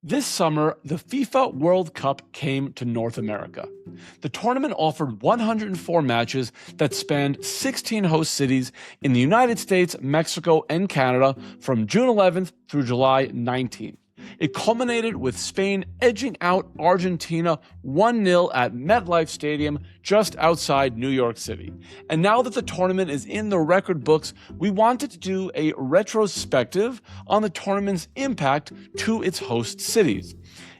This summer, the FIFA World Cup came to North America. The tournament offered 104 matches that spanned 16 host cities in the United States, Mexico, and Canada from June 11th through July 19th. It culminated with Spain edging out Argentina 1-0 at MetLife Stadium just outside New York City. And now that the tournament is in the record books, we wanted to do a retrospective on the tournament's impact to its host cities.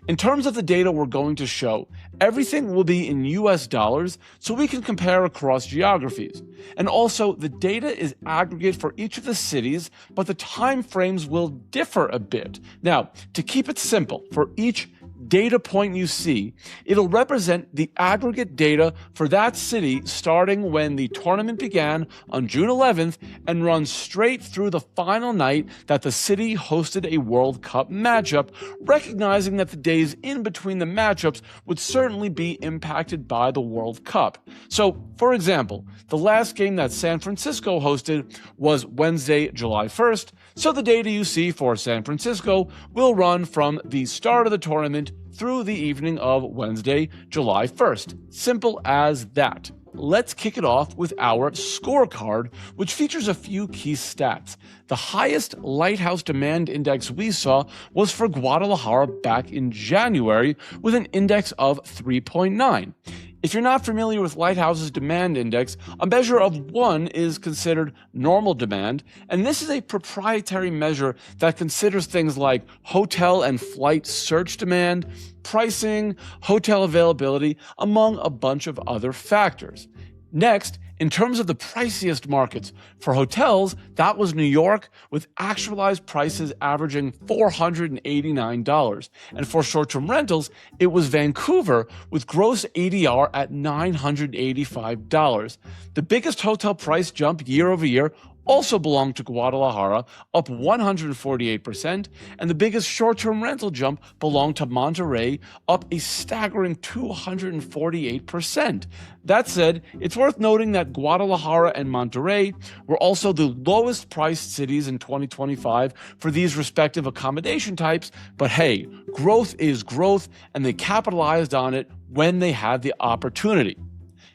In terms of the data we're going to show, everything will be in US dollars so we can compare across geographies. And also, the data is aggregate for each of the cities, but the time frames will differ a bit. Now, to keep it simple, for each data point you see, it'll represent the aggregate data for that city starting when the tournament began on June 11th and runs straight through the final night that the city hosted a World Cup matchup, recognizing that the days in between the matchups would certainly be impacted by the World Cup. So, for example, the last game that San Francisco hosted was Wednesday, July 1st, so the data you see for San Francisco will run from the start of the tournament through the evening of Wednesday, July 1st. Simple as that. Let's kick it off with our scorecard, which features a few key stats. The highest Lighthouse demand index we saw was for Guadalajara back in January with an index of 3.9. If you're not familiar with Lighthouse's demand index, a measure of 1 is considered normal demand, and this is a proprietary measure that considers things like hotel and flight search demand, pricing, hotel availability, among a bunch of other factors. Next, in terms of the priciest markets, for hotels, that was New York, with actualized prices averaging $489. And for short-term rentals, it was Vancouver, with gross ADR at $985. The biggest hotel price jump year over year also belonged to Guadalajara, up 148%, and the biggest short-term rental jump belonged to Monterrey, up a staggering 248%. That said, it's worth noting that Guadalajara and Monterrey were also the lowest priced cities in 2025 for these respective accommodation types, but hey, growth is growth, and they capitalized on it when they had the opportunity.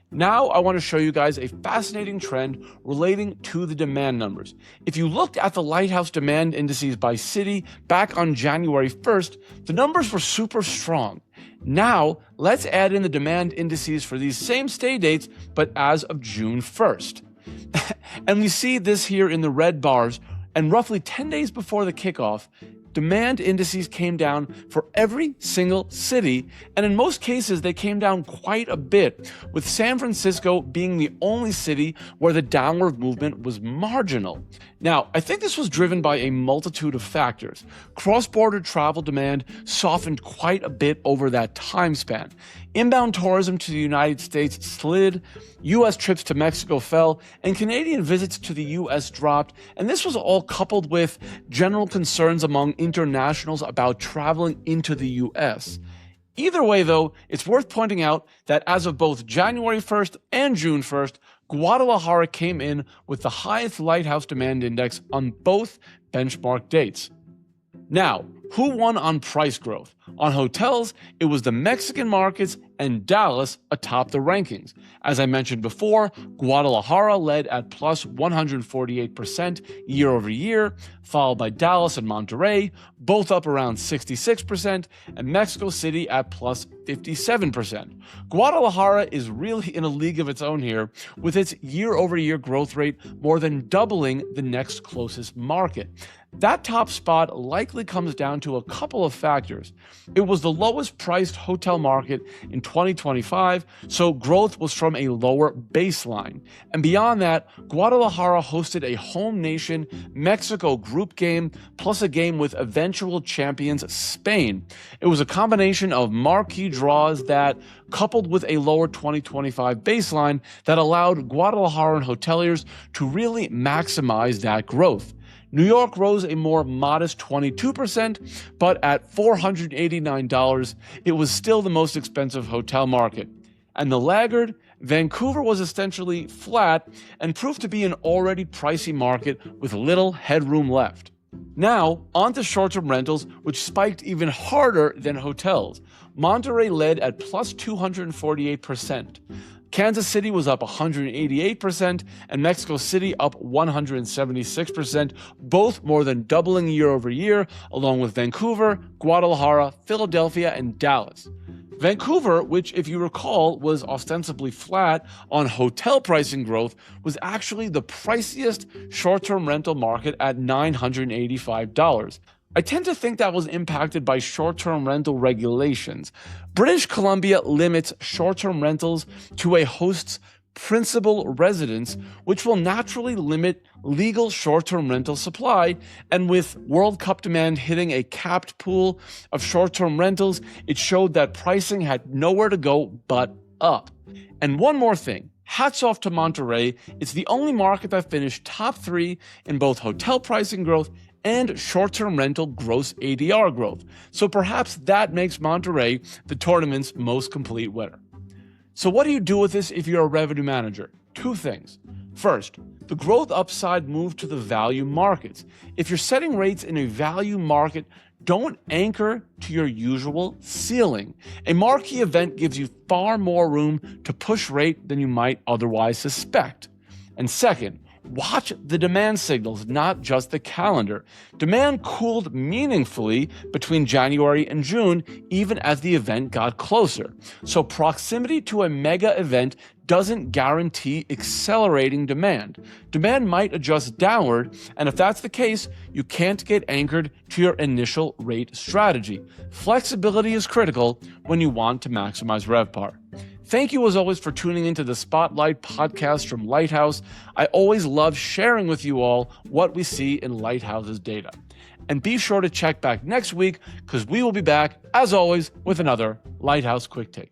Now I want to show you guys a fascinating trend relating to the demand numbers. If you looked at the Lighthouse demand indices by city back on January 1st, the numbers were super strong. Now let's add in the demand indices for these same stay dates, but as of June 1st. And we see this here in the red bars, and roughly 10 days before the kickoff, demand indices came down for every single city, and in most cases they came down quite a bit, with San Francisco being the only city where the downward movement was marginal. Now, I think this was driven by a multitude of factors. Cross-border travel demand softened quite a bit over that time span. Inbound tourism to the United States slid, U.S. trips to Mexico fell, and Canadian visits to the U.S. dropped, and this was all coupled with general concerns among internationals about traveling into the U.S. Either way, though, it's worth pointing out that as of both January 1st and June 1st, Guadalajara came in with the highest Lighthouse demand index on both benchmark dates. Now, who won on price growth? On hotels, it was the Mexican markets and Dallas atop the rankings. As I mentioned before, Guadalajara led at plus 148% year over year, followed by Dallas and Monterrey, both up around 66%, and Mexico City at plus 57%. Guadalajara is really in a league of its own here, with its year over year growth rate more than doubling the next closest market. That top spot likely comes down to a couple of factors. It was the lowest priced hotel market in 2025, so growth was from a lower baseline. And beyond that, Guadalajara hosted a home nation Mexico group game plus a game with eventual champions Spain. It was a combination of marquee draws that, coupled with a lower 2025 baseline, that allowed Guadalajara hoteliers to really maximize that growth. New York rose a more modest 22%, but at $489, it was still the most expensive hotel market. And the laggard, Vancouver, was essentially flat and proved to be an already pricey market with little headroom left. Now, on to short-term rentals, which spiked even harder than hotels. Monterrey led at plus 248%. Kansas City was up 188%, and Mexico City up 176%, both more than doubling year over year, along with Vancouver, Guadalajara, Philadelphia, and Dallas. Vancouver, which, if you recall, was ostensibly flat on hotel pricing growth, was actually the priciest short-term rental market at $985. I tend to think that was impacted by short-term rental regulations. British Columbia limits short-term rentals to a host's principal residence, which will naturally limit legal short-term rental supply. And with World Cup demand hitting a capped pool of short-term rentals, it showed that pricing had nowhere to go but up. And one more thing. Hats off to Monterrey. It's the only market that finished top 3 in both hotel pricing growth and short-term rental gross ADR growth. So perhaps that makes Monterrey the tournament's most complete winner. So what do you do with this if you're a revenue manager? 2 things. First, the growth upside moved to the value markets. If you're setting rates in a value market, don't anchor to your usual ceiling. A marquee event gives you far more room to push rate than you might otherwise suspect. And second, watch the demand signals, not just the calendar. Demand cooled meaningfully between January and June, even as the event got closer. So proximity to a mega event doesn't guarantee accelerating demand. Demand might adjust downward, and if that's the case, you can't get anchored to your initial rate strategy. Flexibility is critical when you want to maximize RevPAR. Thank you, as always, for tuning into the Spotlight podcast from Lighthouse. I always love sharing with you all what we see in Lighthouse's data. And be sure to check back next week, because we will be back, as always, with another Lighthouse Quick Take.